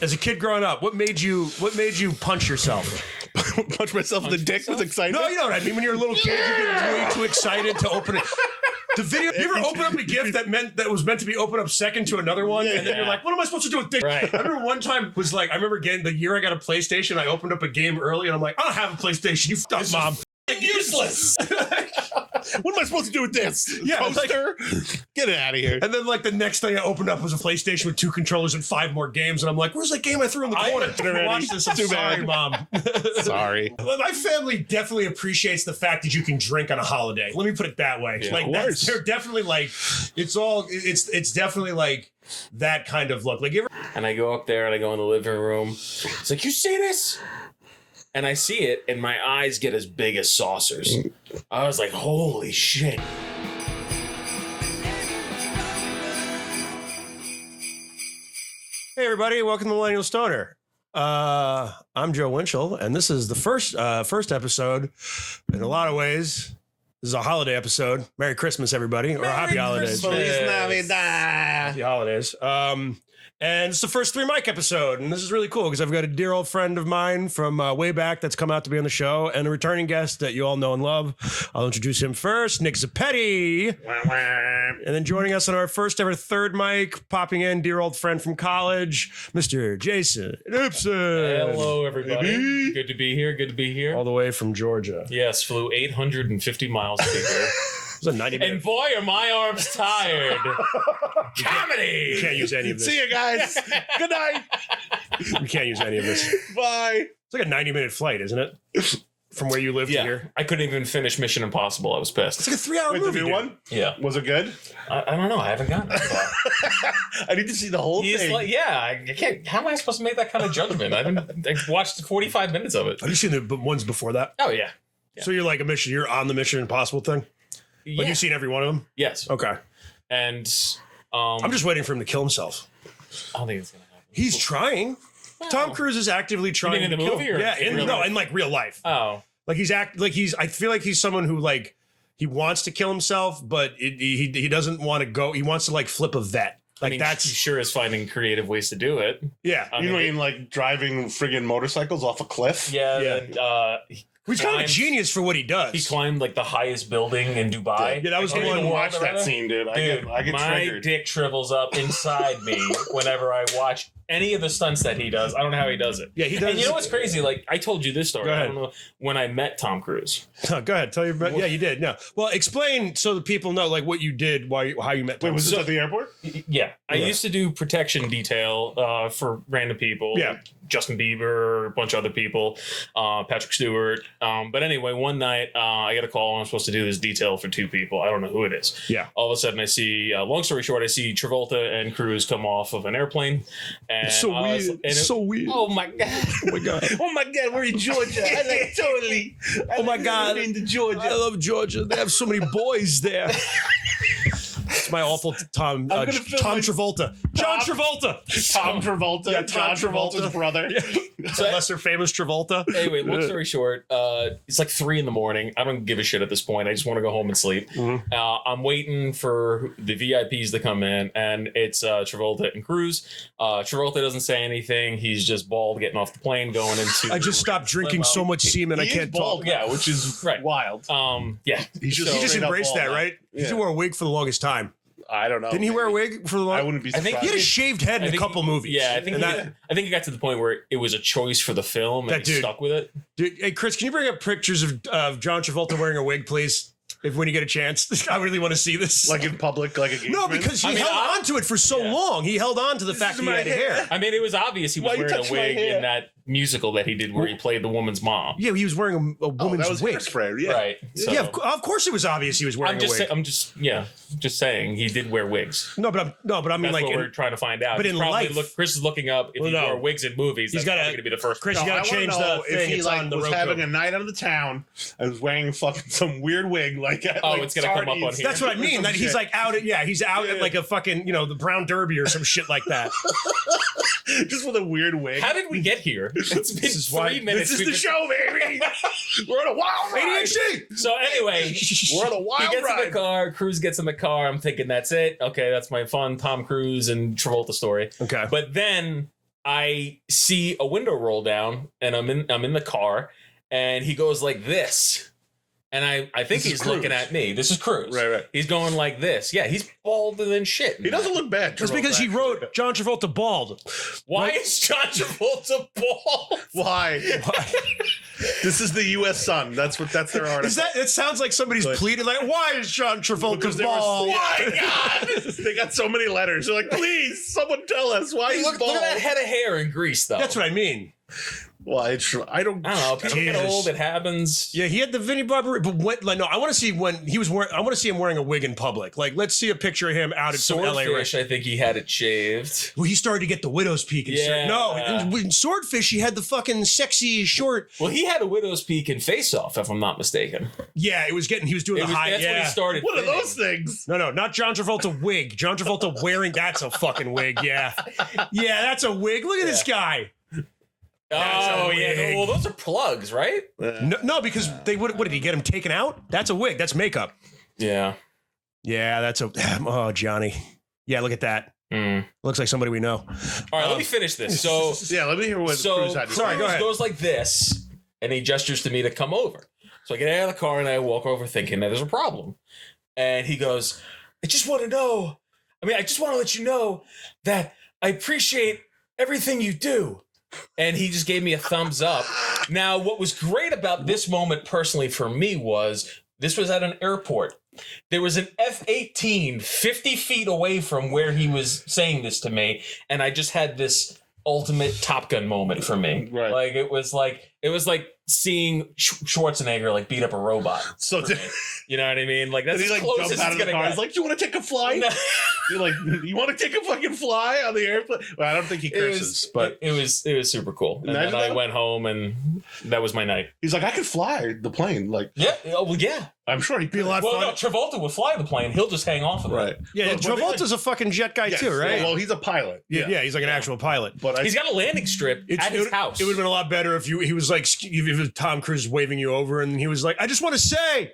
As a kid growing up, what made you punch yourself? Punch myself in the dick with excitement? No, you know what I mean. When you're a little kid, you get way too excited to open it. The video. You ever open up a gift that was meant to be opened up second to another one, and then you're like, "What am I supposed to do with this?" Right. I remember one time was like, I remember getting the year I got a PlayStation. I opened up a game early, and I'm like, "I don't have a PlayStation. You fucked mom." Useless. What am I supposed to do with this? Yeah, Toaster? Get it out of here. And then like the next thing I opened up was a PlayStation with 2 controllers and 5 more games, and I'm like, "Where's that game I threw in the corner?" Watch this. I'm Too sorry, bad. mom. Sorry. My family definitely appreciates the fact that you can drink on a holiday. Let me put it that way. Yeah, like of that's, course. they're definitely like, it's definitely like that kind of look. Like you ever And I go up there and I go in the living room. It's like, you see this? And I see it, and my eyes get as big as saucers. I was like, holy shit. Hey everybody, welcome to Millennial Stoner. I'm Joe Winchell, and this is the first episode. In a lot of ways, this is a holiday episode. Merry Christmas, everybody, or Happy Holidays. Feliz Navidad. Happy Holidays. And it's the first 3 mic episode, and this is really cool because I've got a dear old friend of mine from way back that's come out to be on the show, and a returning guest that you all know and love. I'll introduce him first, Nick Zappetti. And then joining us on our first ever 3rd mic, popping in, dear old friend from college, Mr. Jason Ibsen. Hello, everybody. Baby. Good to be here. Good to be here. All the way from Georgia. Yes, flew 850 miles to be here. It was a 90 minute. And boy, are my arms tired. Comedy. You can't use any of this. See you guys. Good night. We can't use any of this. It's Bye. like a 90-minute flight, isn't it? From where you live to Yeah, here. I couldn't even finish Mission Impossible. I was pissed. It's like a 3-hour Wait, the movie. new dude. one? Yeah. Was it good? I don't know. I haven't gotten that far. I need to see the whole He's thing. like, yeah, I can't. How am I supposed to make that kind of judgment? I watched 45 minutes of it. Have you seen the ones before that? Oh, yeah. So you're like you're on the Mission Impossible thing? Like Yeah. you've seen every one of them? Yes. Okay. And I'm just waiting for him to kill himself. I don't think it's gonna happen. He's trying. Tom Cruise is actively trying in to the kill movie or yeah, in real life? in like real life. Oh, Like I feel like he's someone who like he wants to kill himself, but he doesn't want to go. He wants to like flip a vet. Like I mean, that's he sure is finding creative ways to do it. yeah. I You mean, mean like driving friggin' motorcycles off a cliff? Yeah. Yeah. And, He's kind of a climbed- genius for what he does. he climbed like the highest building in Dubai. Yeah, that was I the can't one. even watch World that Arena? scene, dude. I Dude, get my triggered. dick shrivels up inside me whenever I watch any of the stunts that he does. I don't know how he does it. Yeah, he does. And you know what's crazy? Like, I told you this story. Go ahead. I don't know when I met Tom Cruise. Go ahead. Tell your. Yeah, you did. No. Well, explain so the people know like what you did, how you met. Wait, Tom. was this at the airport? Yeah. I Yeah. used to do protection detail for random people. Yeah. Justin Bieber, a bunch of other people, Patrick Stewart. But anyway, one night I get a call and I'm supposed to do this detail for 2 people. I don't know who it is. Yeah. All of a sudden I see, long story short, I see Travolta and Cruise come off of an airplane. And It's so weird. and It's so weird. Oh my God. Oh my god. Oh my God, we're in Georgia. I like totally. Oh my god. Into Georgia. I love Georgia. They have so many boys there. It's my awful Tom I'm gonna film Tom it. Travolta. John Travolta. Tom Travolta. Yeah, Tom Tom Travolta's Travolta. brother. The lesser famous Travolta. Anyway, long story short, it's like 3 a.m. I don't give a shit at this point. I just want to go home and sleep. Mm-hmm. I'm waiting for the VIPs to come in, and it's Travolta and Cruise. Travolta doesn't say anything. He's just bald getting off the plane, going into. I just stopped drinking so much semen I He is can't bald, talk. yeah, which is Right. wild. Yeah. He's just He just straight up embraced bald that, now. right? He Yeah. wore a wig for the longest time. I don't know. Didn't he wear a maybe. wig for the I longest? wouldn't be I think surprised. He had a shaved head in a think couple movies. Yeah, I think and I think it got to the point where it was a choice for the film, That and he dude- stuck with it. Dude, hey Chris, can you bring up pictures of John Travolta wearing a wig, please? If when you get a chance, I really want to see this. Like in public, like a no, because he I mean, held I- on to it for so Yeah. long. He held on to the fact that he my had hair. hair. I mean, it was obvious he was Why you wearing a touch my wig hair? in that musical that he did where he played the woman's mom. Yeah, he was wearing a Oh, woman's that was wig. hairspray. Yeah. Right. So, Yeah, of course it was obvious he was wearing I'm a just, wig. I'm just saying he did wear wigs. No, but I mean, That's like, what we're trying to find out. but He's in probably life- Chris is looking up if Well, he no. wore wigs in movies. He's That's gotta- probably going to be the first. Chris, No, you I gotta wanna change know the thing. if he It's like on the was Roku. having a night out of the town and was wearing fucking some weird wig like. At, Oh, like it's gonna come up on sardines. here. That's what I mean. Some That he's shit. like out at he's out at Yeah. like a fucking the Brown Derby or some shit like that. just with a weird wig. How did we get here? It's been is why- 3 minutes. This is We've the been- show, baby. We're on a wild ride. ADHD. So anyway, We're on a he wild gets in ride. the car. Cruise gets in the car. I'm thinking that's it. Okay, that's my fun Tom Cruise and Travolta story. Okay. But then I see a window roll down, and I'm in the car, and he goes like this. And I think he's looking at me. This is Cruz. Right. He's going like this. Yeah, he's balder than shit. He doesn't look bad. That's because he wrote John Travolta bald. Why is John Travolta bald? Why? This is the U.S. Sun. That's their article. Is that? It sounds like somebody's pleading, like, why is John Travolta Because bald? my God! They got so many letters. They're like, please, someone tell us why he's Look bald. at that head of hair in Greece, though. That's what I mean. Well, I don't know. People get Jesus. old. It happens. Yeah, he had the Vinnie Barber, but no, I want to see when he was wearing. I want to see him wearing a wig in public. Like, let's see a picture of him out at some LA. Swordfish, I think he had it shaved. Well, he started to get the widow's peak. No, in Swordfish, he had the fucking sexy short. Well, he had a widow's peak in Face Off, if I'm not mistaken. Yeah, he was doing the high. That's when he started. What are those things? No, not John Travolta wig. John Travolta wearing, that's a fucking wig. Yeah, that's a wig. Look at this guy. Oh yeah, well those are plugs, right? No, because they would. What did he get him taken out? That's a wig. That's makeup. Yeah. That's a. Oh, Johnny. Yeah, look at that. Looks like somebody we know. All right, let me finish this. So yeah, let me hear what Cruz had to say. Sorry, go ahead. Goes like this, and he gestures to me to come over. So I get out of the car and I walk over, thinking that there's a problem. And he goes, I just want to let you know that I appreciate everything you do. And he just gave me a thumbs up. Now, what was great about this moment personally for me was this was at an airport. There was an F-18 50 feet away from where he was saying this to me. And I just had this ultimate Top Gun moment for me. Right. Like it was like seeing Schwarzenegger like beat up a robot. So you know what I mean? Like that's did he as like close jump as out it's of the gonna car? get. He's like, "Do you want to take a flight?" You're like, "You want to take a fucking fly on the airplane?" Well, I don't think he curses, but it was super cool. And then I went home, and that was my night. he's like, "I could fly the plane." Like, Yeah, well, yeah. I'm sure he'd be a lot Well, fun. no, Travolta would fly the plane. He'll just hang off of it. Right. Yeah, But Travolta's a fucking jet guy yes, too, right? Well, he's a pilot. Yeah, he's like an actual pilot. But He's got a landing strip at his house. It would have been a lot better if he was like, if it was Tom Cruise waving you over, and he was like, I just want to say,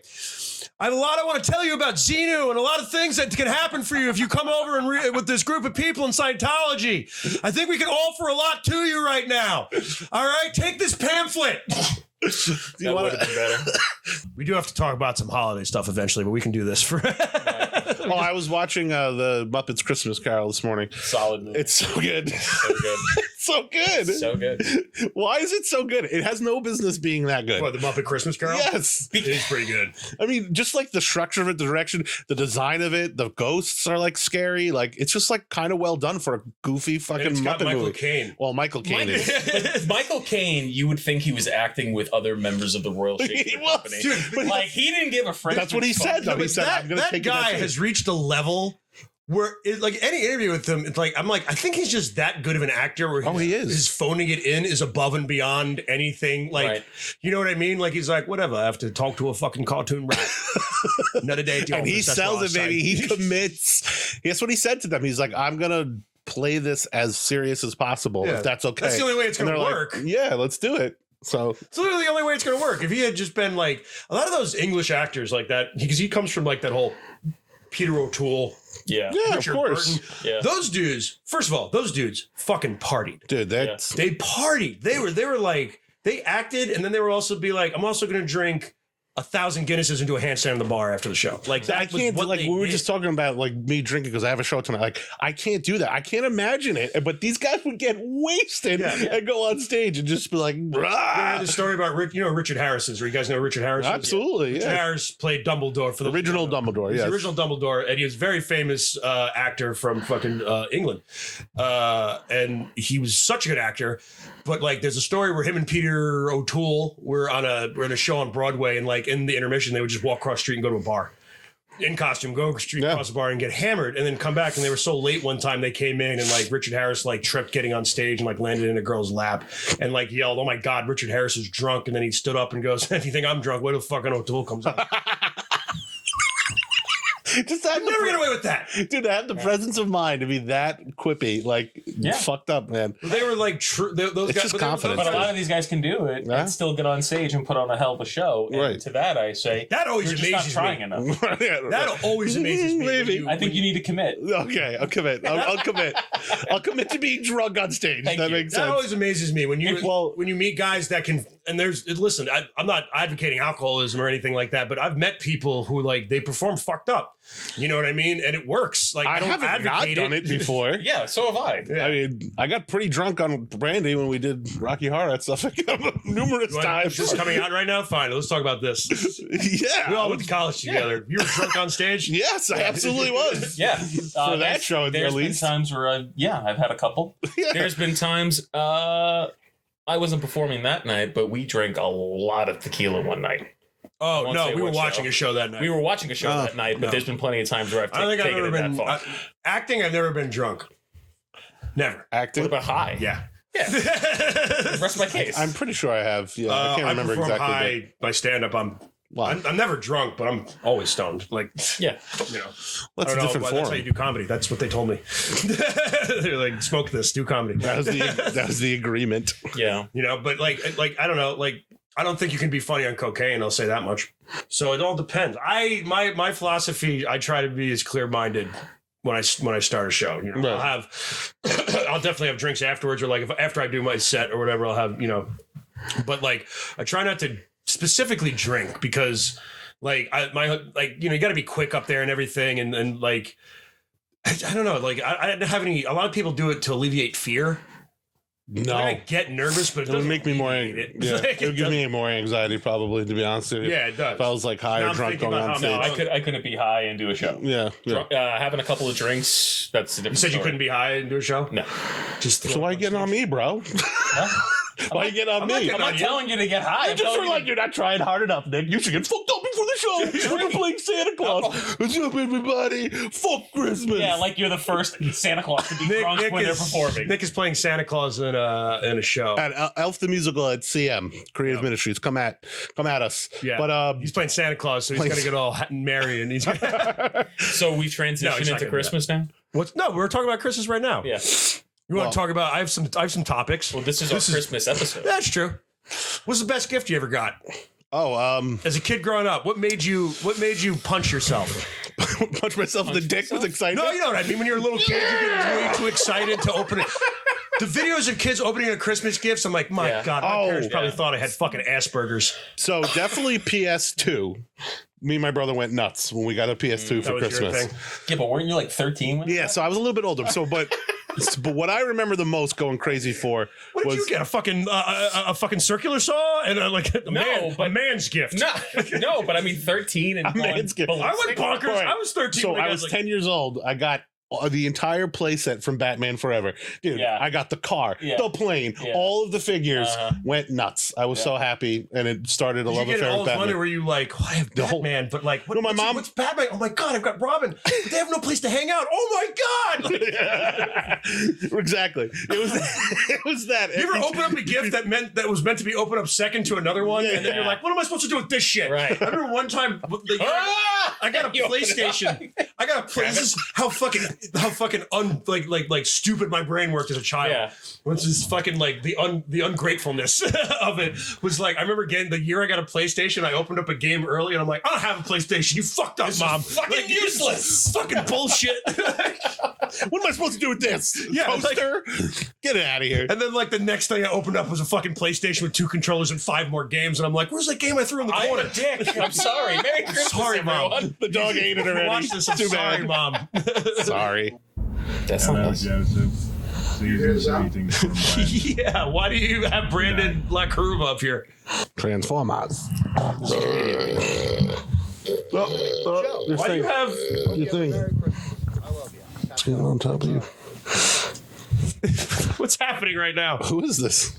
I have a lot I want to tell you about Xenu and a lot of things that can happen for you if you come over and with this group of people in Scientology. I think we can offer a lot to you right now. All right, take this pamphlet. That would have been better. We do have to talk about some holiday stuff eventually, but we can do this for. Oh, I was watching the Muppets Christmas Carol this morning. Solid movie. It's so good. So good. It's so good. So good. Why is it so good? It has no business being that good. What, the Muppet Christmas Carol? Yes. It is pretty good. I mean, just like the structure of it, the direction, the design of it, the ghosts are like scary. Like it's just like kind of well done for a goofy fucking And it's got Muppet Michael movie. Caine. Well, Michael Caine is. Michael Caine, you would think he was acting with other members of the Royal Shakespeare was, Company. dude, but like he didn't give a French. That's what he said, though. He said, "I'm going to that take guy it." has reached a level where, like any interview with him, it's like I think he's just that good of an actor. Where he is. His phoning it in is above and beyond anything. Like, Right. you know what I mean? Like he's like, whatever. I have to talk to a fucking cartoon rat. Another day at the And he office, that's sells what it, I'll baby. say. He commits. That's what he said to them. He's like, "I'm going to play this as serious as possible, Yeah. if that's okay." That's the only way it's And going to they're work. like, yeah, let's do it. So It's literally the only way it's going to work. If he had just been like a lot of those English actors like that, because he comes from like that whole Peter O'Toole. Yeah. yeah, Richard of course, Burton. Yeah. Those dudes, first of all, those dudes fucking partied. dude. That's They partied. They were like, they acted, and then they were also be like, I'm also going to drink 1,000 Guinnesses and do a handstand in the bar after the show. Like that I can't. was what Like they we were did. just talking about, like me drinking because I have a show tonight. Like I can't do that. I can't imagine it. But these guys would get wasted and go on stage and just be like, They "Rah!" had the story about Richard Harris's, or you guys know Richard Harris? Absolutely, Richard yeah. Harris played Dumbledore for the Original Dumbledore, He's yes. the original Dumbledore, and he was a very famous actor from fucking England. And he was such a good actor. But like, there's a story where him and Peter O'Toole were in a show on Broadway, and like in the intermission, they would just walk across the street and go to a bar in costume, go across the bar and get hammered, and then come back. And they were so late one time, they came in and like Richard Harris like tripped getting on stage and like landed in a girl's lap and like yelled, "Oh my God, Richard Harris is drunk!" And then he stood up and goes, "If you think I'm drunk, wait till fucking O'Toole comes out." Just have Never get away with that. dude, to have the presence of mind to be that quippy, like fucked up, man. They were like those It's guys. just but confidence. But a lot of these guys can do it Yeah. and still get on stage and put on a hell of a show. And Right. to that, I say That always you're just not amazes trying me. enough. That always amazes me. Maybe. I think you need to commit. Okay, I'll commit. I'll commit. I'll commit to being drunk on stage. Thank That you. makes That sense. always amazes me when you meet guys that can. And listen, I'm not advocating alcoholism or anything like that, but I've met people who like they perform fucked up. You know what I mean? And it works. Like I don't haven't not advocate done it before. Yeah, so have I. Yeah. I mean, I got pretty drunk on brandy when we did Rocky Horror at Suffolk numerous times. Just coming out right now. Fine, let's talk about this. Yeah. We all went to college together. You were drunk on stage. Yes, I absolutely was. Yeah. For that show, at there's been least. times where I've had a couple. Yeah. There's been times I wasn't performing that night, but we drank a lot of tequila one night. Oh won't no, say we were what watching show. a show that night. We were watching a show that night, but no. there's been plenty of times where I've I don't think I've taken ever it been that far. acting. I've never been drunk. Never. Acting. What about high? Yeah. Yeah. Rest my case. I'm pretty sure I have. Yeah, I can't remember perform exactly. high by stand up. I'm Wow. never drunk, but I'm always stoned. Like, yeah. you know, That's I a don't know, different That's how form. you do comedy. That's what they told me. They're like, smoke this, do comedy. That was the agreement. Yeah. You know, but like I don't know, like I don't think you can be funny on cocaine. I'll say that much. So it all depends. My philosophy, I try to be as clear minded when I start a show. You know, Right. I'll definitely have drinks afterwards, or like after I do my set or whatever, I'll have But like I try not to specifically drink because like you got to be quick up there and everything, and like I don't know, like I didn't have any. A lot of people do it to alleviate fear. No, I get nervous, but it would make me more. Yeah, Like, it would give me more anxiety, probably. To be honest with you. Yeah, it does. If I was like high Now or I'm drunk thinking going about on how- stage. No, I couldn't be high and do a show. Yeah. Having a couple of drinks, that's a different You said you story. couldn't be high and do a show? No. Just So why you getting on me, bro? Why you getting on me? I'm not telling you to get high. I'm Just telling for you like you're not trying hard enough, Nick. You should get fucked up before the show. We're playing Santa Claus. What's up, everybody? Fuck Christmas. Yeah, like you're the first Santa Claus to be drunk when they're performing. Nick is playing Santa Claus in a show. At Elf the Musical at CM Creative Ministries. Come at us. Yeah, But he's playing Santa Claus, so he's gonna get all merry and he's. So we transition No, he's not into gonna do Christmas now? What's no? We're talking about Christmas right now. Yeah. You want Well- to talk about? I have some topics. Well, this is our Christmas episode. That's true. What's the best gift you ever got oh, as a kid growing up? What made you punch yourself? punch myself in the dick with excitement. No, you know what I mean. When you're a little kid, you get way too excited to open it. The videos of kids opening a Christmas gifts, I'm like, my Yeah. God, my parents probably yeah. thought I had fucking Asperger's. So definitely PS2. Me and my brother went nuts when we got a PS2 for That was your Christmas. thing. Yeah, but weren't you like 13 when Yeah, so I was a little bit older. So, but what I remember the most going crazy for What did was you get? A fucking circular saw and a man's gift. No, but I mean 13 and man's gift. I went bonkers. Right. I was 13. So when I got, was like, 10 years old. I got the entire playset from Batman Forever. Dude, Yeah. I got the car, Yeah. the plane, Yeah. all of the figures. Uh-huh. Went nuts. I was so happy, and it started a Did love you get affair all with of one, or Batman. were you like, oh, I have The whole- Batman, but like, No, my mom- what's Batman? Oh my God, I've got Robin. But they have no place to hang out. Oh my God. Like, Exactly. It was that. you ever open up a gift that was meant to be opened up second to another one, and then you're Yeah. like, what am I supposed to do with this shit? Right. I remember one time, I got a You open it PlayStation. I got a PlayStation. This is how fucking like stupid my brain worked as a child. Yeah. Which is fucking like the ungratefulness of it was like, I remember again the year I got a PlayStation, I opened up a game early and I'm like, I don't have a PlayStation. You fucked up, mom. fucking Like, useless. Fucking bullshit. What am I supposed to do with this? Yeah, Poster? Get it out of here. And then like the next thing I opened up was a fucking PlayStation with 2 controllers and 5 more games, and I'm like, where's that game I threw in the I'm corner? a dick. I'm sorry. Merry Christmas, Sorry, Mom. everyone. The dog ate it already. Watch this. I'm Too sorry, bad. Mom. Sorry. That's Hello, not nice. Joseph. Season's greetings from Brandon. Yeah, why do you have Brandon Lacruva up here? Transformers. Why do you have? Your thing. Get on top of you. What's happening right now? Who is this?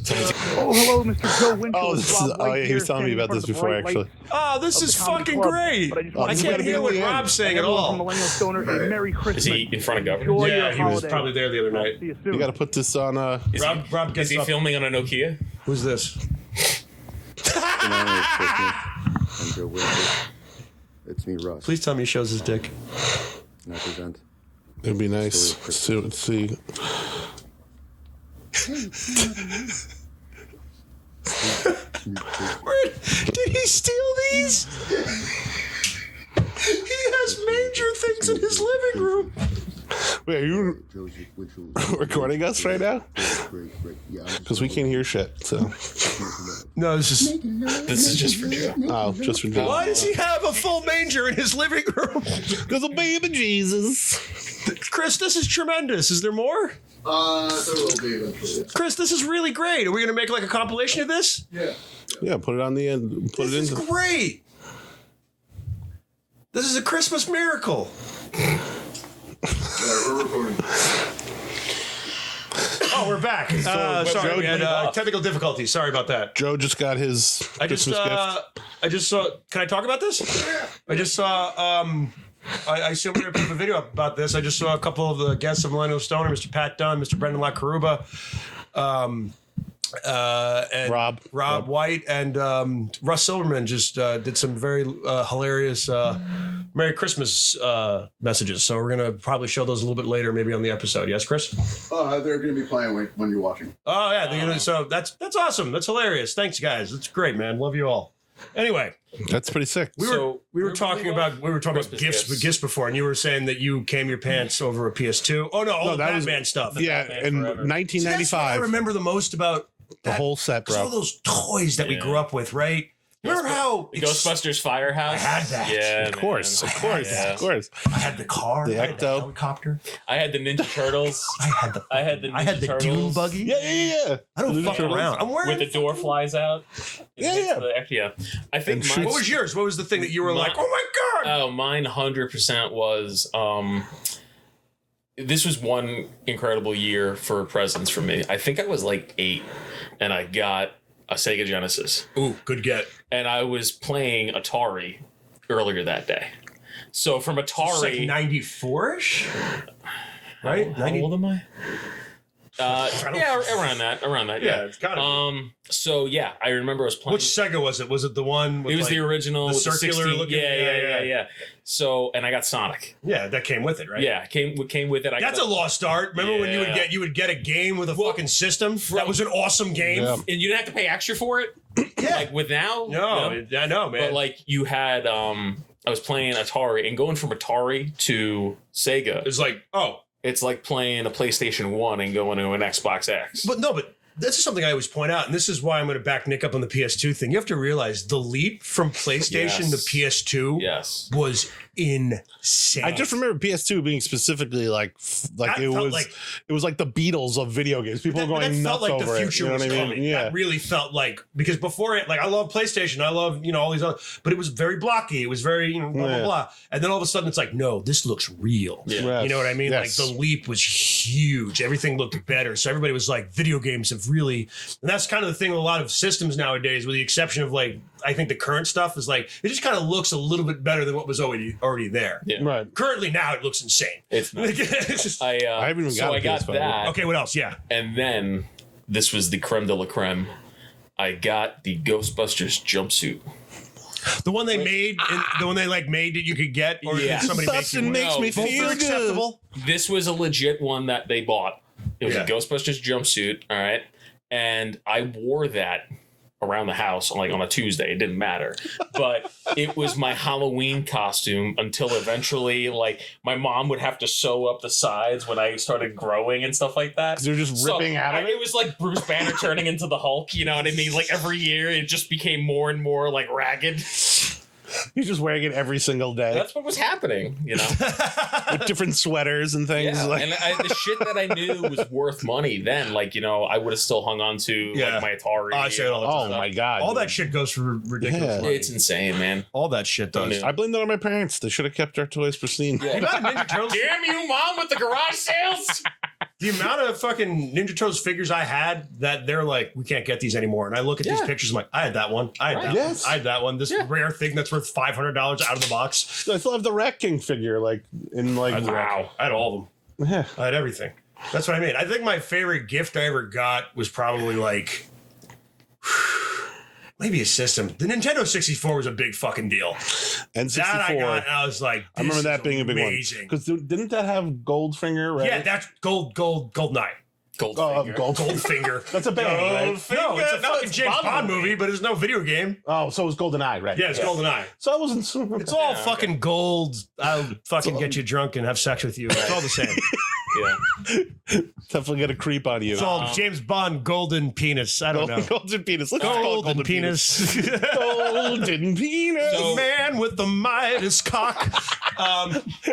Oh, hello, Mr. Joe Winchell. Oh, this is, Rob oh White yeah, he was here, telling me standing about in this front of the before, bright actually. lights Oh, this of is the comedy fucking club. great. But I just Oh, wanted I this to is can't gonna be hear in what the end. Rob's saying at everyone from all. Millennial Stoner a Merry Christmas. Is he in front of government? Enjoy Yeah, your he was holiday. probably there the other night. See you soon. You got to put this on. Rob Is gets he up. filming on a Nokia? Who's this? I'm Joe Winchell. It's me, Russ. Please tell me he shows his dick. And I present. It'd be nice. See. Where did he steal these? He has manger things in his living room. Wait, are you Joseph Winchell. recording us right now? Because we can't hear shit. So, No, this is. This is just for Joe. oh, just for Joe. Why does he have a full manger in his living room? Because of baby Jesus. Chris, this is tremendous. Is there more? There will be eventually. Chris, this is really great. Are we going to make like a compilation of this? Yeah. Yeah, put it on the end. Put This it is in. great. This is a Christmas miracle. We're recording. Oh, we're back. Sorry, Joe, we had leave off. technical difficulties. Sorry about that. Joe just got his Christmas gift. I just saw. Can I talk about this? I just saw. I assume we're going to put up a video up about this. I just saw a couple of the guests of Millennial Stoner, Mr. Pat Dunn, Mr. Brendan LaCaruba, and Rob White, and Russ Silverman just did some very hilarious Merry Christmas messages. So we're going to probably show those a little bit later, maybe on the episode. Yes, Chris? They're going to be playing when you're watching. Oh yeah, so that's awesome. That's hilarious. Thanks, guys. That's great, man. Love you all. Anyway, That's pretty sick. we were talking about Christmas gifts before, and you were saying that you came your pants over a PS2. Oh no, all the that was- Batman stuff. Yeah, Batman in forever. See, that's what I 1995, remember the most about the whole set, all bro. those toys that we Yeah. grew up with, right? Remember how The Ghostbusters Firehouse? I had that. Yeah, Of course, man. of course, Yeah. of course. I had the car, The I had the Ecto. helicopter, I had the Ninja Turtles I had the Ninja Dune Turtles buggy. Yeah. I don't Ninja fuck Turtles. around. I'm wearing with the door flies out. Yeah. I think And mine, What was yours? What was the thing that you were like, oh my god? mine 100% was this was one incredible year for presents for me. I think I was like 8 and I got a Sega Genesis. Ooh, good get. And I was playing Atari earlier that day. So from It's like Atari, 94ish, right? how old am I? Around that. Yeah, it's gotta be. So yeah, I remember I was playing. Which Sega was it? Was it the one? With It was the original, the with circular 16 looking- Yeah. So, and I got Sonic. Yeah, that came with it, right? Yeah, came with it. That's a lost art. Remember when you would get a game with a fucking system? That was an awesome game. Yeah. and you didn't have to pay extra for it. Yeah. Like with now, No, I know, man. but like you had, I was playing Atari and going from Atari to Sega. it's like, oh, It's like playing a PlayStation 1 and going to an Xbox X. but this is something I always point out, and this is why I'm going to back Nick up on the PS2 thing. You have to realize the leap from PlayStation Yes. to PS2 Yes. was insane. I just remember PS2 being specifically like That it felt was like- it was like the Beatles of video games. People that, were going that nuts felt like over the it. future You know was what I mean? coming. Yeah. That really felt like, because before it, like I love PlayStation, I love all these other, but it was very blocky. It was very blah blah Yeah. blah, and then all of a sudden it's like, no, this looks real. Yeah. Yes. You know what I mean? Yes. Like the leap was huge. Everything looked better. So everybody was like, video games have really, and that's kind of the thing with a lot of systems nowadays, with the exception of like, I think the current stuff is like, it just kind of looks a little bit better than what was already there. Yeah. Right. Currently now it looks insane. It's not. It's just- I haven't even so got a I got PS5. that. okay, what else? Yeah. And then this was the creme de la creme. I got the Ghostbusters jumpsuit. The one they made, the one they like made that you could get, or Yeah. did somebody make Something you? makes No, me both feel Both are good. acceptable. This was a legit one that they bought. It was Yeah. a Ghostbusters jumpsuit, all right? And I wore that around the house like on a Tuesday. It didn't matter. But it was my Halloween costume until eventually like my mom would have to sew up the sides when I started growing and stuff like that. 'Cause they're just So, ripping out of It it. was like Bruce Banner turning into the Hulk, you know what I mean? Like every year it just became more and more like ragged. He's just wearing it every single day That's what was happening, you know? with different sweaters and things. Yeah, like, and the shit that I knew was worth money then, like, you know, I would have still hung on to Yeah. like my Atari. Oh, I say it all the oh stuff. my god, All dude. that shit goes for ridiculous Yeah. money. It's insane, man. All that shit does. Yeah. I blame that on my parents. They should have kept our toys pristine. The amount of Ninja Turtles, Damn you, mom, with the garage sales! the amount of fucking Ninja Turtles figures I had that they're like, we can't get these anymore. And I look at these Yeah. pictures, I'm like, I had that one. I had Right. that Yes. one. I had that one. This Yeah. rare thing that's worth $500 out of the box. I still have the Rat King figure, like in like Wow. I had all of them. Yeah. I had everything. That's what I mean. I think my favorite gift I ever got was probably like maybe a system. The Nintendo 64 was a big fucking deal. N64. That I got, and I was like, I remember this that is being a big amazing. one. Because didn't that have Goldfinger? Right? Yeah, that's Goldeneye. Goldfinger. Goldfinger. That's a band, right? No, it's a fucking it's James Bond Bond movie, but there's no video game. Oh, so it was GoldenEye, right? Yeah, it's GoldenEye. So I wasn't. It's all Yeah, okay. fucking gold. I'll fucking get you drunk and have sex with you. It's all the same. Yeah. Definitely gonna creep on you. It's all James Bond golden penis. I don't know. Golden penis. Let's just call it Golden penis. Golden penis. The man with the Midas cock.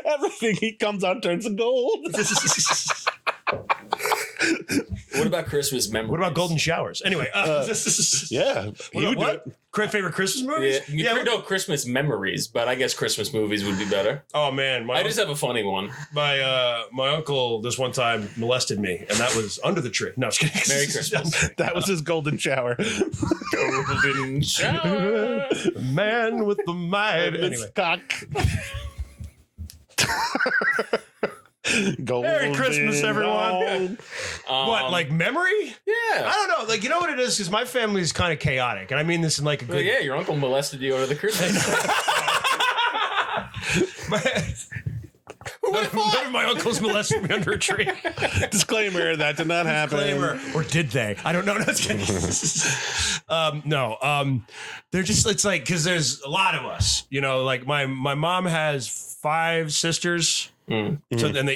Everything he comes out turns to gold. What about Christmas memories? What about golden showers? Anyway, Yeah. What? You do What? it. Favorite Christmas movies? Yeah, no Christmas memories, but I guess Christmas movies would be better. Oh man, I just have a funny one. my uncle this one time molested me, and that was under the tree. No, I was kidding. Merry Christmas. That was his golden shower. Golden shower. Man with the might. It's Anyway, cock. Golden Merry Christmas, everyone. What, like memory? Yeah. I don't know. Like, you know what it is? Because my family is kind of chaotic, and I mean this in like a Well, good. yeah, your uncle molested you over the Christmas. None of my uncles molested me under a tree. Disclaimer, that did not happen. Disclaimer. Or did they? I don't know. No, it's kidding. No. They're just, it's like, because there's a lot of us, you know, like my mom has 5 sisters. So then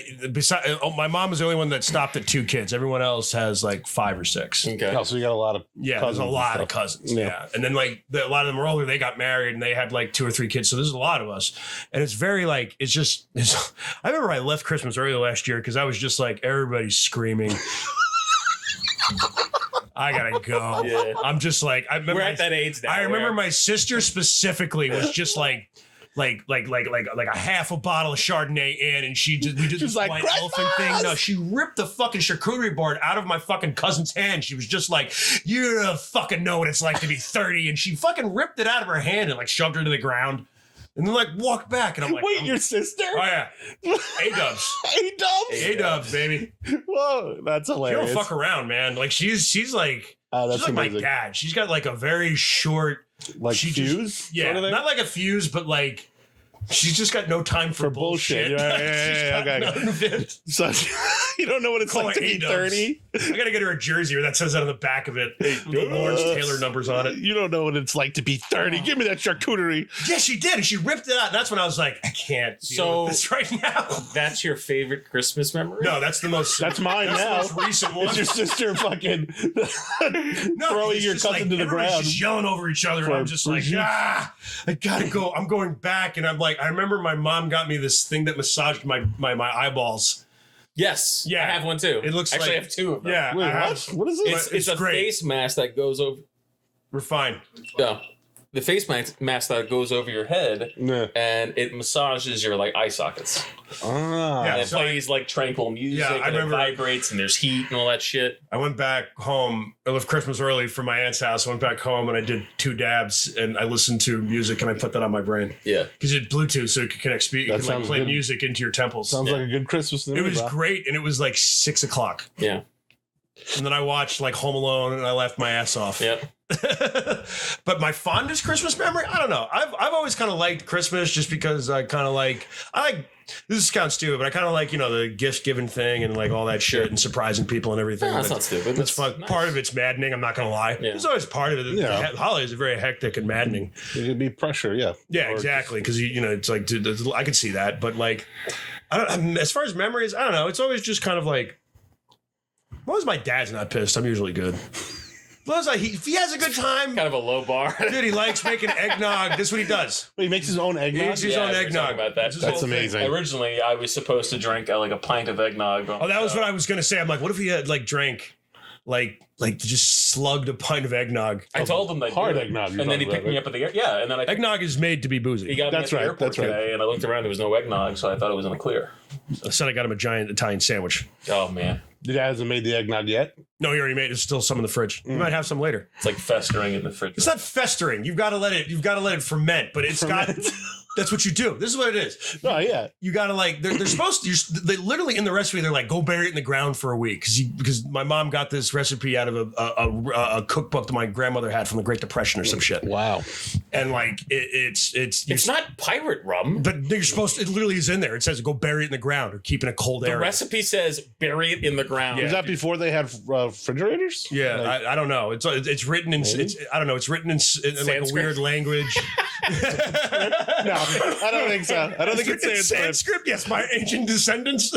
my mom is the only one that stopped at 2 kids. Everyone else has like 5 or 6. Okay. Oh, so you got a lot of There's a lot of cousins. Yeah. And then like a lot of them are older. They got married and they had like 2 or 3 kids. So there's a lot of us. And it's very like, I remember I left Christmas early last year because I was just like, everybody's screaming. I gotta go. Yeah. I'm just like, I remember We're at that age now. I remember my sister specifically was just like a half a bottle of Chardonnay in, and we did this like, white elephant thing. No, she ripped the fucking charcuterie board out of my fucking cousin's hand. She was just like, "You don't fucking know what it's like to be 30," and she fucking ripped it out of her hand and like shoved her to the ground, and then like walked back, and I'm like, Wait, your sister? Oh yeah, A-dubs, A-dubs? A-dubs, baby. Whoa, that's She hilarious. don't fuck around, man. Like she's like. That's She's like my amazing. dad. She's got like a very short, Like she fuse? Just, yeah, sort of thing? not like a fuse, but like she's just got no time for bullshit. Yeah, okay. None of it. So you don't know what it's Call like her to be A-dubs. 30? I gotta get her a jersey where that says that on the back of it. The Lawrence Taylor numbers on it. You don't know what it's like to be 30. Give me that charcuterie. Yeah, she did, and she ripped it out. And that's when I was like, I can't deal with this right now. That's your favorite Christmas memory? No, that's the most. That's mine that's now. the most recent one. It's your sister fucking No, throwing it's your just cousin like, to the everybody's ground. just yelling over each other, and I'm just like, I gotta go. I'm going back, and I'm like, I remember my mom got me this thing that massaged my eyeballs. Yes. Yeah. I have one too. It looks Actually, like I have 2 of them. Yeah, Wait, I have- what? What is this? It's a great. face mask that goes over. We're fine. No. The face mask that goes over your head Yeah. and it massages your like eye sockets. Ah. Yeah. And it so plays like tranquil music I and it remember- vibrates and there's heat and all that shit. I went back home. I left Christmas early from my aunt's house. I went back home and I did 2 dabs and I listened to music and I put that on my brain Yeah. because it Bluetooth, so it could connect speed. You That could like sounds play good. music into your temples. Sounds like a good Christmas to me, It was bro. great, and it was like 6 o'clock. Yeah. And then I watched like Home Alone, and I laughed my ass off. Yep. But my fondest Christmas memory, I don't know. I've always kind of liked Christmas just because I like this sounds stupid, but I kind of like, you know, the gift giving thing and like all that shit and surprising people and everything. No, that's not stupid. That's fun. Nice. Part of it's maddening. I'm not gonna lie. Yeah. There's always part of it. Yeah. The holidays are very hectic and maddening. It could be pressure, yeah. Yeah, Or- exactly. Because you know, it's like, dude, I can see that. But like, as far as memories, I don't know. It's always just kind of like, as long as my dad's not pissed, I'm usually good. As long as if he has a good time, Kind of a low bar. dude, he likes making eggnog. This is what he does. Wait, he makes his own He eggnog? makes his Yeah, own we were eggnog. talking about that. It's his That's whole thing. amazing. Originally, I was supposed to drink like a pint of eggnog. Oh, that was what I was gonna say. I'm like, what if he had like drank, like just slugged a pint of eggnog? I told him that Hard eggnog you're and then he talking picked me about, up at the and then I Eggnog is made to be he boozy. got That's me at right, the airport that's right. today, and I looked around. There was no eggnog, so I thought it was in the clear. I said I got him a giant Italian sandwich. Oh man, The dad hasn't made the eggnog yet? No, you already made it. There's still some in the fridge. You might have some later. It's like festering in the fridge. It's not festering. You've got to let it ferment, but it's got. That's what you do. This is what it is. Oh yeah. You got to like. They're supposed to. They literally in the recipe. They're like, go bury it in the ground for a week because my mom got this recipe out of a cookbook that my grandmother had from the Great Depression or some shit. Wow. And like It's not pirate rum. But you're supposed to. It literally is in there. It says go bury it in the ground or keep in a cold area. The recipe says bury it in the ground. Was that before they had refrigerators? Yeah, Like, I don't know. It's written in. I don't know. It's written in like a weird language. no, I don't think so. I don't think it's Sanskrit. Yes, my ancient descendants.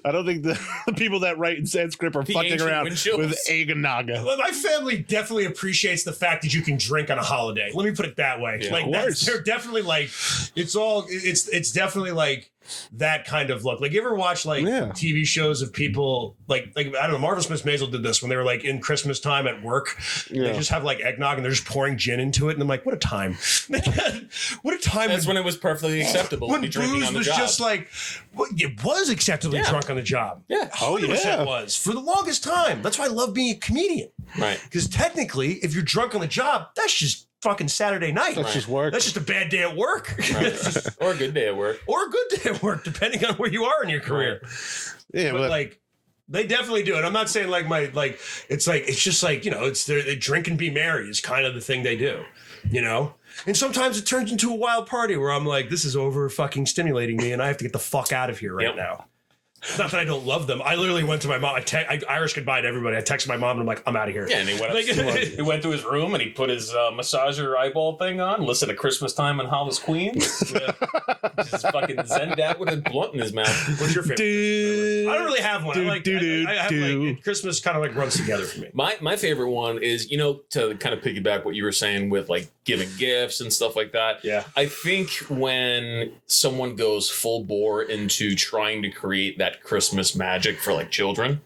I don't think the people that write in Sanskrit are fucking around with eggnog. Well, my family definitely appreciates the fact that you can drink on a holiday. Let me put it that way. Yeah, like they're definitely like it's definitely like that kind of look. Like you ever watch like TV shows of people like I don't know, Marvel Smith Maisel did this when they were like in Christmas time at work. They just have like eggnog and they're just pouring gin into it, and I'm like, what a time. What a time. That's when it was perfectly acceptable when to be drinking booze on the was job. just like it was acceptably drunk on the job. Yeah. 100% was for the longest time. That's why I love being a comedian. Right. Because technically, if you're drunk on the job, that's just fucking Saturday night. That's just work. That's just a bad day at work. Right. Or a good day at work. Or a good day at work, depending on where you are in your career. Yeah, but like they definitely do it. I'm not saying it's just like, you know, it's they drink and be merry is kind of the thing they do, you know? And sometimes it turns into a wild party where I'm like, this is over fucking stimulating me and I have to get the fuck out of here right now. Not that I don't love them. I literally went to my mom. I Irish goodbye to everybody. I texted my mom and I'm like, I'm out of here. Yeah, and he went he went to his room and he put his massager eyeball thing on, listened to Christmas Time and Hollis Queens. Just fucking zen out with a blunt in his mouth. What's your favorite? I don't really have one. I have like Christmas kind of like runs together for me. My favorite one is, you know, to kind of piggyback what you were saying with like giving gifts and stuff like that. Yeah. I think when someone goes full bore into trying to create that Christmas magic for like children.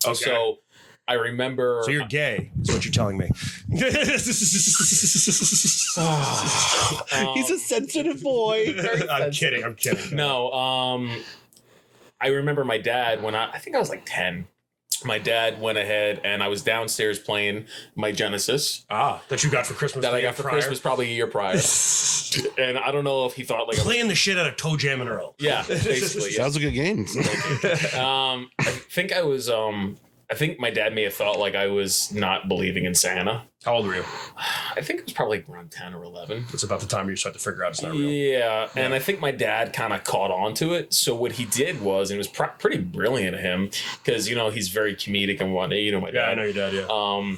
Okay. So I remember. So you're gay, is what you're telling me. He's a sensitive boy. I'm kidding. No, I remember my dad when I think I was like 10. My dad went ahead and I was downstairs playing my Genesis. That you got for Christmas. That I got for Christmas probably a year prior. And I don't know if he thought like playing the shit out of Toe Jam and Earl. Yeah, basically. Yeah. Sounds like a game. I think my dad may have thought like I was not believing in Santa. How old were you? I think it was probably around 10 or 11. It's about the time you start to figure out it's not real. Yeah, and I think my dad kind of caught on to it. So what he did was, and it was pretty brilliant of him, because, you know, he's very comedic and whatnot. You know my dad. Yeah, I know your dad, yeah.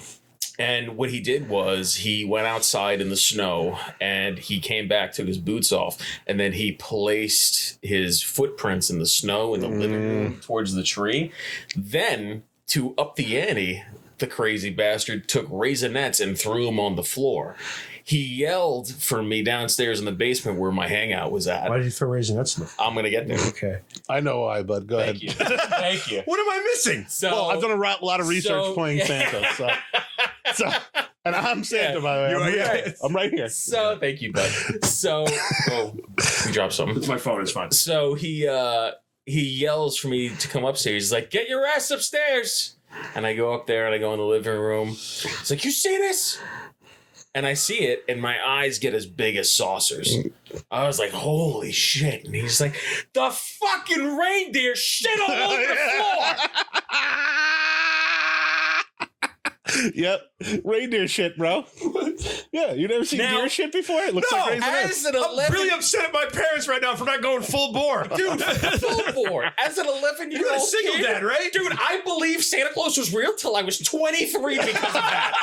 And what he did was he went outside in the snow and he came back, took his boots off, and then he placed his footprints in the snow in the living room towards the tree. Then, to up the ante, the crazy bastard took Raisinets and threw them on the floor. He yelled for me downstairs in the basement where my hangout was at. Why did you throw Raisinets in the I'm going to get there. Okay. I know why, but go ahead. Thank you. Thank you. What am I missing? So, Well, I've done a lot of research playing Santa, so and I'm Santa, by the way. I'm right here. So, thank you, bud. So, we dropped something. It's my phone. It's fine. So he yells for me to come upstairs. He's like, "Get your ass upstairs!" And I go up there and I go in the living room. He's like, "You see this?" And I see it, and my eyes get as big as saucers. I was like, "Holy shit!" And he's like, "The fucking reindeer shit all over the floor." Yep, reindeer shit, bro. Yeah, you never seen deer shit before? It looks like Raisinets. I'm really upset at my parents right now for not going full bore. Dude, full bore. As an 11-year-old You're a single kid, dad, right? Dude, I believe Santa Claus was real till I was 23 because of that.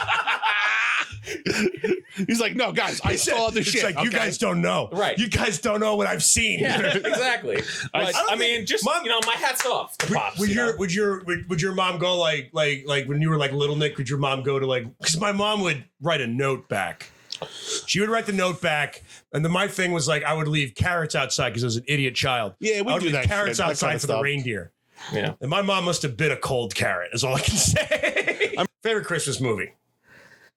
He's like, no, guys, I saw the shit. It's like, you guys don't know. Right. You guys don't know what I've seen. Yeah, exactly. But, I mean, just, Mom, you know, my hat's off to Pops. Would your mom go like when you were like little Nick, would your mom go to like, because my mom would write a note back. She would write the note back, and then my thing was like I would leave carrots outside because I was an idiot child. Yeah, we I would do leave that carrots shit, that outside kind of for the stuff. reindeer. Yeah. And my mom must have bit a cold carrot, is all I can say. Favorite Christmas movie?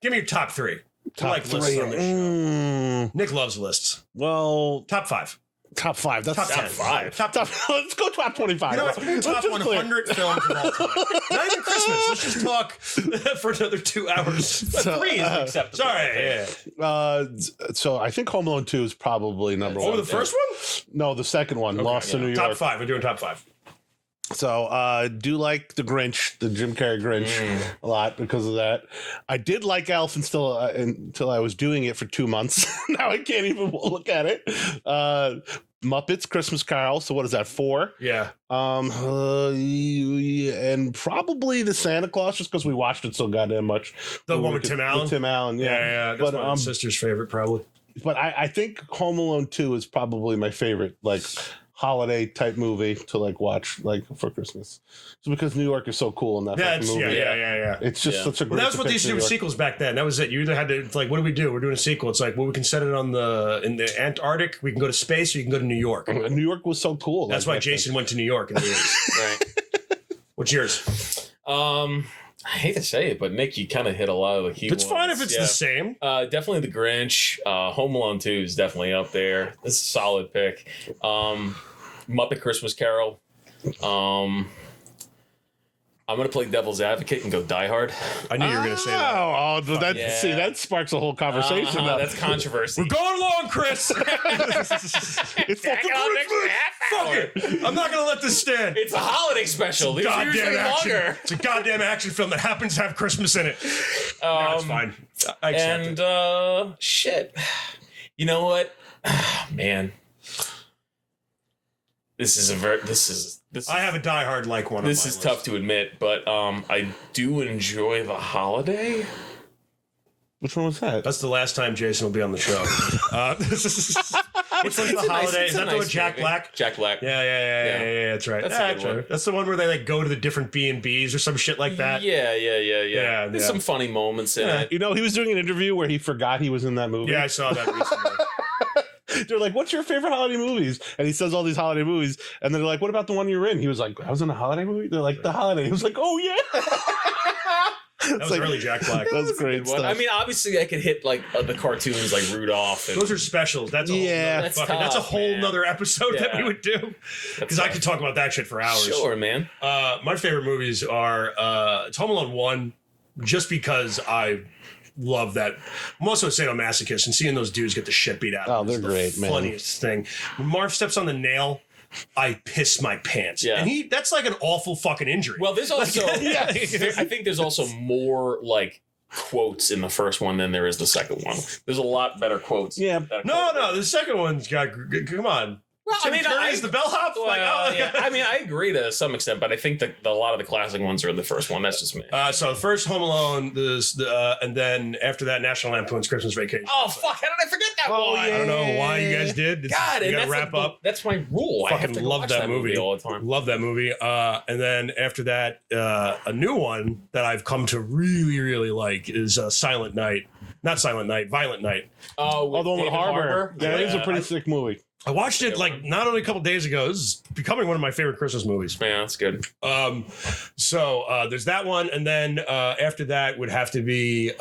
Give me your top three. Top lists three. on this show. Nick loves lists. Well, Top five. Top 5. That's Top 10. Top 5. Top Top, let's go top 25. You know, it's been top 100 films of all time. Not even Christmas. Let's just talk for another 2 hours. So, 3 is acceptable. Sorry. Yeah. So I think Home Alone 2 is probably number one. Oh, the first one? No, the second one, Lost in New York. Top 5. We're doing top 5. So do like the Grinch, the Jim Carrey Grinch, a lot because of that. I did like Elf until I was doing it for 2 months. Now I can't even look at it. Muppets Christmas Carol. So what is that, 4? Yeah. And probably the Santa Claus, just because we watched it so goddamn much. The one with Tim Allen? With Tim Allen, yeah. Yeah. That's my sister's favorite, probably. But I think Home Alone 2 is probably my favorite, like, holiday type movie to like watch like for Christmas. So because New York is so cool in that fucking movie. Yeah. It's just such a great. Well, that was what they used to do with sequels back then. That was it. You either had to like, what do we do? We're doing a sequel. It's like, well, we can set it in the Antarctic. We can go to space, or you can go to New York. New York was so cool. That's why Jason went to New York in the 80s. Right. What's yours? I hate to say it, but Nick, you kind of hit a lot of the key It's ones. fine if it's the same. Definitely the Grinch. Home Alone 2 is definitely up there. It's a solid pick. Muppet Christmas Carol. I'm gonna play devil's advocate and go Die Hard. I knew you were gonna say that. See, that sparks a whole conversation. That's controversy. We're going along, Chris. It's fucking Christmas. Fuck it. I'm not gonna let this stand. It's a holiday special. These are usually action. longer. It's a goddamn action film that happens to have Christmas in it. No, it's fine. I accept it. Shit. You know what? Man. This I have a Die Hard like one. This is tough to admit, but I do enjoy The Holiday. Which one was that? That's the last time Jason will be on the show. Which one's The Holiday? Is that the one with Jack Black? Jack Black. Yeah. That's right. That's a good one. That's the one where they like go to the different B&Bs or some shit like that. Yeah. There's some funny moments in it. You know, he was doing an interview where he forgot he was in that movie. Yeah, I saw that recently. They're like, what's your favorite holiday movies? And he says all these holiday movies. And they're like, what about the one you're in? He was like, I was in a holiday movie? They're like, The Holiday. He was like, oh, yeah. That was early Jack Black. That's great stuff. I mean, obviously, I could hit like the cartoons like Rudolph. And, those are specials. That's a whole nother episode that we would do. Because I could talk about that shit for hours. Sure, man. My favorite movies are it's Home Alone 1, just because I love that. I'm also a sadomasochist, and seeing those dudes get the shit beat out of them they're great, man. Funniest thing. When Marv steps on the nail, I piss my pants. Yeah. And that's like an awful fucking injury. Well, there's also I think there's also more like quotes in the first one than there is the second one. There's a lot better quotes. Yeah. No, the second one's got, come on. Well, Tim Curry's the bellhop. Yeah. I mean, I agree to some extent, but I think that a lot of the classic ones are in the first one. That's just me. So the first Home Alone, and then after that, National Lampoon's Christmas Vacation. Oh fuck! How did I forget that one? I don't know why you guys did. God, you and gotta wrap up. That's my rule. I have Fucking to love watch that movie all the time. Love that movie. And then after that, a new one that I've come to really, really like is Silent Night. Not Silent Night, Violent Night. Oh, the one with Harbor. Yeah, it is a pretty sick movie. I watched it like not only a couple days ago. This is becoming one of my favorite Christmas movies. Yeah, that's good. So there's that one, and then after that would have to be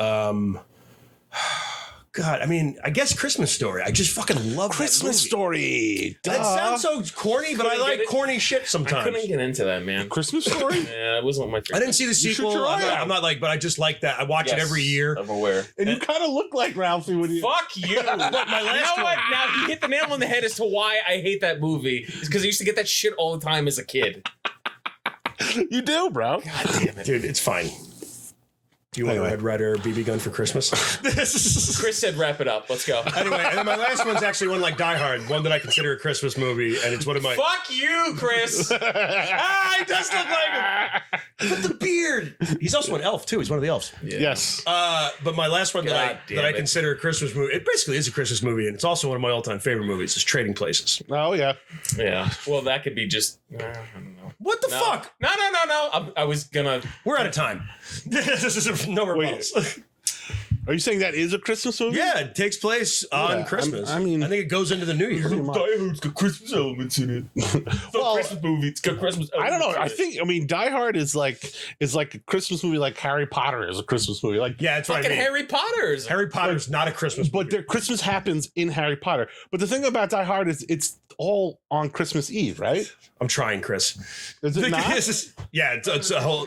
God, I mean, I guess Christmas Story. I just fucking love Christmas that Story. That sounds so corny, but I like corny shit sometimes. I couldn't get into that, man. Christmas Story? Yeah, it wasn't my favorite. I didn't see the sequel. I'm not like, but I just like that. I watch it every year. I'm aware. And you kind of look like Ralphie when you. Fuck you. My last one. Now he hit the nail on the head as to why I hate that movie. It's because I used to get that shit all the time as a kid. You do, bro. God damn it. Dude, it's fine. Do you want a Red Ryder BB gun for Christmas? Chris said wrap it up. Let's go. Anyway, and then my last one's actually one like Die Hard, one that I consider a Christmas movie, and it's one of my... Fuck you, Chris. He does look like him. But the beard. He's also an elf, too. He's one of the elves. Yeah. Yes. But my last one that I consider a Christmas movie, it basically is a Christmas movie, and it's also one of my all-time favorite movies, is Trading Places. Oh, yeah. Yeah. Well, that could be just... I don't know. What the fuck? No. I was gonna... We're out of time. This is no rebuttals. Are you saying that is a Christmas movie? Yeah, it takes place on Christmas. I mean, I think it goes into the New Year. Die Hard's got Christmas elements in it. Well, Christmas movie. It's got Christmas I don't know. elements in it. I mean, Die Hard is like a Christmas movie, like Harry Potter is a Christmas movie. Like, Yeah, it's what I Fucking mean. Harry Potter's. Harry Potter's not a Christmas movie. but Christmas happens in Harry Potter. But the thing about Die Hard is it's all on Christmas Eve, right? I'm trying, Chris. Is it not? Yeah, it's a whole.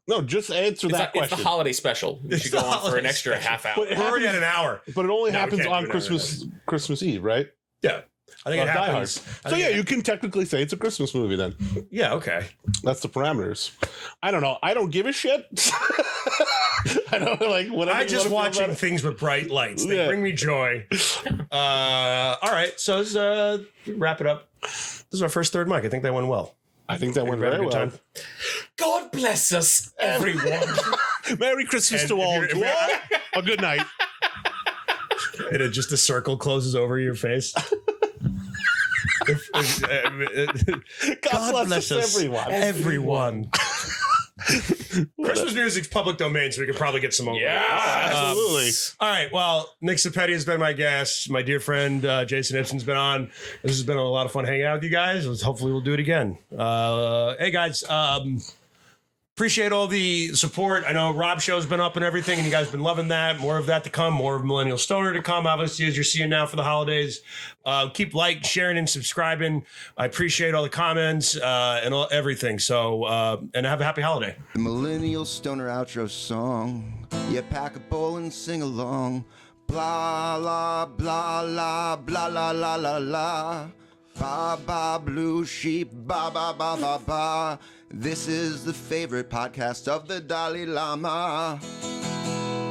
No, just answer that It's question. the holiday special. We should go on for an extra half hour. But it We're already happens- at an hour. But it only No, we happens can't on do it Christmas Eve, right? Yeah, I think it Die Hard. happens. So yeah, you can technically say it's a Christmas movie then. Yeah, okay. That's the parameters. I don't know. I don't give a shit. I don't like whatever. I you just wanna feel watching about it. things with bright lights. They Yeah. bring me joy. All right, so let's wrap it up. This is our first third mic. I think that went well. I think that went Everybody very had a well. good God bless us, everyone. Merry Christmas And to if all. you're- if you're- A good night. And it just a circle closes over your face. God bless us, everyone. Everyone. Christmas music's public domain, so we could probably get some more. Absolutely. All right. Well, Nick Zappetti has been my guest. My dear friend Jason Ibsen's been on. This has been a lot of fun hanging out with you guys. Hopefully, we'll do it again. Hey, guys. Appreciate all the support. I know Rob's show's been up and everything, and you guys have been loving that. More of that to come. More of Millennial Stoner to come, obviously, as you're seeing now for the holidays. Keep sharing, and subscribing. I appreciate all the comments and everything. So, and have a happy holiday. The Millennial Stoner outro song. Yeah, pack a bowl and sing along. Blah, la, blah, la, blah, la, la, la, la. Ba, ba, blue sheep, ba, ba, ba, ba, ba. This is the favorite podcast of the Dalai Lama.